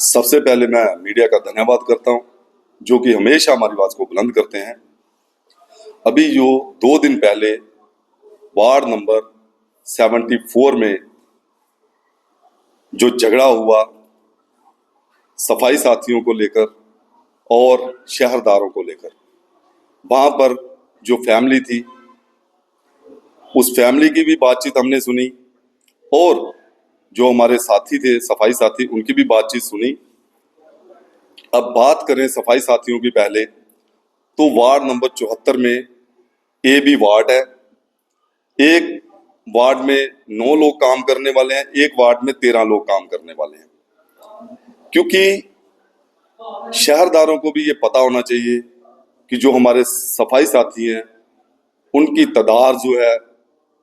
सबसे पहले मैं मीडिया का धन्यवाद करता हूं, जो कि हमेशा हमारी आवाज को बुलंद करते हैं। अभी जो 2 दिन पहले वार्ड नंबर 74 में जो झगड़ा हुआ सफाई साथियों को लेकर और शहरदारों को लेकर, वहां पर जो फैमिली थी उस फैमिली की भी बातचीत हमने सुनी और जो हमारे साथी थे सफाई साथी उनकी भी बातचीत सुनी। अब बात करें सफाई साथियों की पहले, तो वार्ड नंबर 74 में ए बी वार्ड है। एक वार्ड में 9 लोग काम करने वाले हैं, एक वार्ड में 13 लोग काम करने वाले हैं। क्योंकि शहरदारों को भी ये पता होना चाहिए कि जो हमारे सफाई साथी हैं उनकी तादाद जो है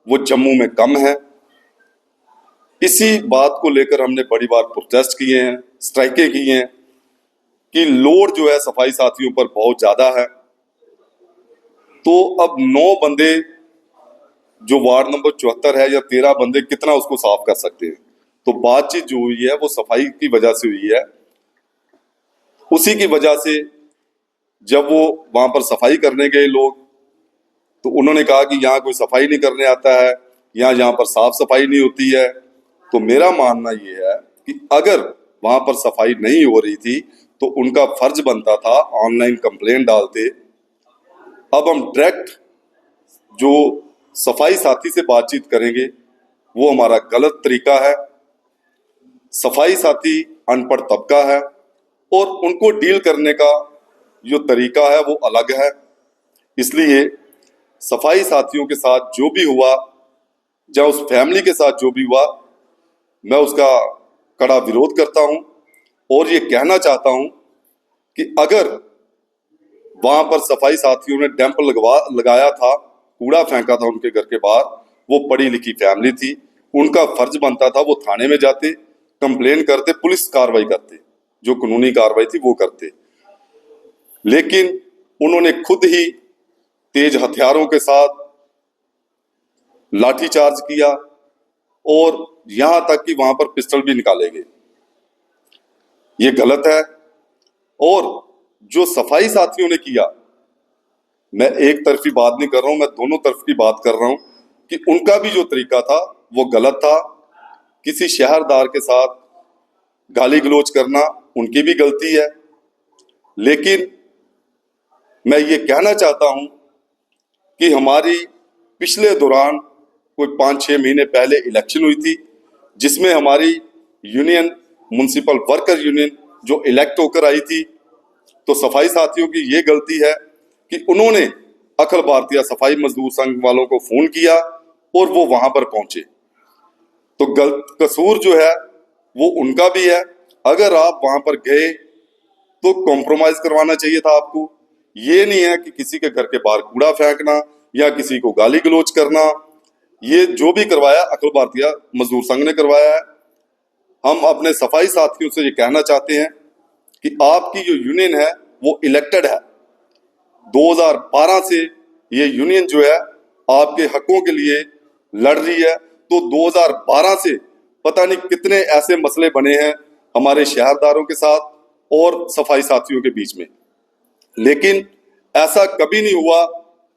वो जम्मू में कम है। इसी बात को लेकर हमने बड़ी बार प्रोटेस्ट किए हैं, स्ट्राइकें की हैं कि लोड जो है सफाई साथियों पर बहुत ज्यादा है। तो अब 9 बंदे जो वार्ड नंबर 74 है या 13 बंदे कितना उसको साफ कर सकते हैं। तो बातचीत जो हुई है वो सफाई की वजह से हुई है। उसी की वजह से जब वो वहां पर सफाई करने गए लोग, तो उन्होंने कहा कि यहाँ कोई सफाई नहीं करने आता है, यहाँ पर साफ सफाई नहीं होती है। तो मेरा मानना ये है कि अगर वहां पर सफाई नहीं हो रही थी तो उनका फर्ज बनता था ऑनलाइन कंप्लेंट डालते। अब हम डायरेक्ट जो सफाई साथी से बातचीत करेंगे वो हमारा गलत तरीका है। सफाई साथी अनपढ़ तबका है और उनको डील करने का जो तरीका है वो अलग है। इसलिए सफाई साथियों के साथ जो भी हुआ या उस फैमिली के साथ जो भी हुआ, मैं उसका कड़ा विरोध करता हूं और ये कहना चाहता हूं कि अगर वहां पर सफाई साथियों ने डैंप लगाया था, कूड़ा फेंका था उनके घर के बाहर, वो पढ़ी लिखी फैमिली थी, उनका फर्ज बनता था वो थाने में जाते, कंप्लेन करते, पुलिस कार्रवाई करते, जो कानूनी कार्रवाई थी वो करते। लेकिन उन्होंने खुद ही तेज हथियारों के साथ लाठीचार्ज किया और यहां तक कि वहां पर पिस्टल भी निकाले गए। ये गलत है। और जो सफाई साथियों ने किया, मैं एक तरफी बात नहीं कर रहा हूं, मैं दोनों तरफ की बात कर रहा हूं कि उनका भी जो तरीका था वो गलत था। किसी शहरदार के साथ गाली गलौज करना उनकी भी गलती है। लेकिन मैं ये कहना चाहता हूं कि हमारी पिछले दौरान कोई 5-6 महीने पहले इलेक्शन हुई थी, जिसमें हमारी यूनियन म्युनिसिपल वर्कर यूनियन जो इलेक्ट होकर आई थी। तो सफाई साथियों की ये गलती है कि उन्होंने अखिल भारतीय सफाई मजदूर संघ वालों को फोन किया और वो वहां पर पहुंचे। तो गलत कसूर जो है वो उनका भी है। अगर आप वहां पर गए तो कॉम्प्रोमाइज करवाना चाहिए था आपको। ये नहीं है कि किसी के घर के बाहर कूड़ा फेंकना या किसी को गाली गलौज करना। ये जो भी करवाया अखिल भारतीय मजदूर संघ ने करवाया है। हम अपने सफाई साथियों से ये कहना चाहते हैं कि आपकी जो यूनियन है वो इलेक्टेड है। 2012 से ये यूनियन जो है आपके हकों के लिए लड़ रही है। तो 2012 से पता नहीं कितने ऐसे मसले बने हैं हमारे शहरदारों के साथ और सफाई साथियों के बीच में, लेकिन ऐसा कभी नहीं हुआ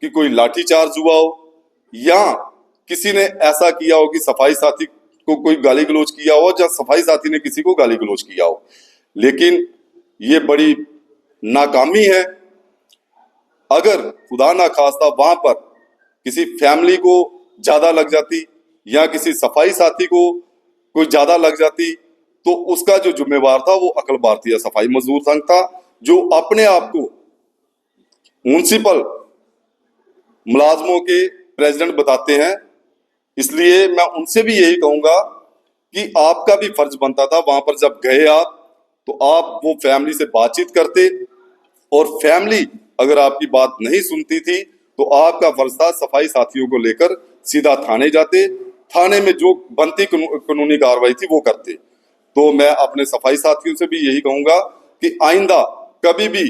कि कोई लाठीचार्ज हुआ हो या किसी ने ऐसा किया हो कि सफाई साथी को कोई गाली गलौज किया हो या सफाई साथी ने किसी को गाली गलौज किया हो। लेकिन ये बड़ी नाकामी है। अगर खुदा ना खास्ता वहां पर किसी फैमिली को ज्यादा लग जाती या किसी सफाई साथी को कोई ज्यादा लग जाती, तो उसका जो जिम्मेवार था वो अखिल भारतीय सफाई मजदूर संघ था, जो अपने आप को म्युनिसिपल मुलाजमों के प्रेसिडेंट बताते हैं। इसलिए मैं उनसे भी यही कहूंगा कि आपका भी फर्ज बनता था वहां पर जब गए आप, तो आप वो फैमिली से बातचीत करते और फैमिली अगर आपकी बात नहीं सुनती थी तो आपका फर्ज था सफाई साथियों को लेकर सीधा थाने जाते, थाने में जो बनती कानूनी कार्रवाई थी वो करते। तो मैं अपने सफाई साथियों से भी यही कहूंगा कि आइंदा कभी भी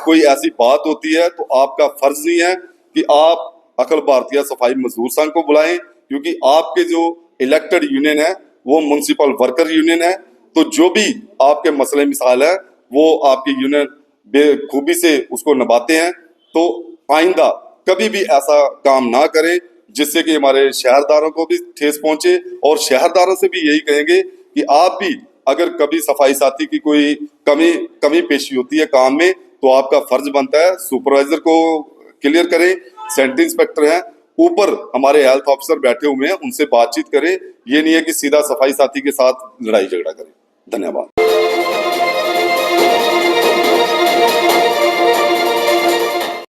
कोई ऐसी बात होती है तो आपका फर्ज नहीं है कि आप अखिल भारतीय सफाई मजदूर संघ को बुलाएं, क्योंकि आपके जो इलेक्टेड यूनियन है वो म्युनिसिपल वर्कर यूनियन है। तो जो भी आपके मसले मिसाल है वो आपकी यूनियन बेखूबी से उसको निभाते हैं। तो आइंदा कभी भी ऐसा काम ना करें जिससे कि हमारे शहरदारों को भी ठेस पहुंचे, और शहरदारों से भी यही कहेंगे कि आप भी अगर कभी सफाई साथी की कोई कमी पेशी होती है काम में, तो आपका फर्ज बनता है सुपरवाइजर को क्लियर करें। सैनिटरी इंस्पेक्टर हैं, ऊपर हमारे हेल्थ ऑफिसर बैठे हुए हैं, उनसे बातचीत करें। ये नहीं है कि सीधा सफाई साथी के साथ लड़ाई झगड़ा करें। धन्यवाद।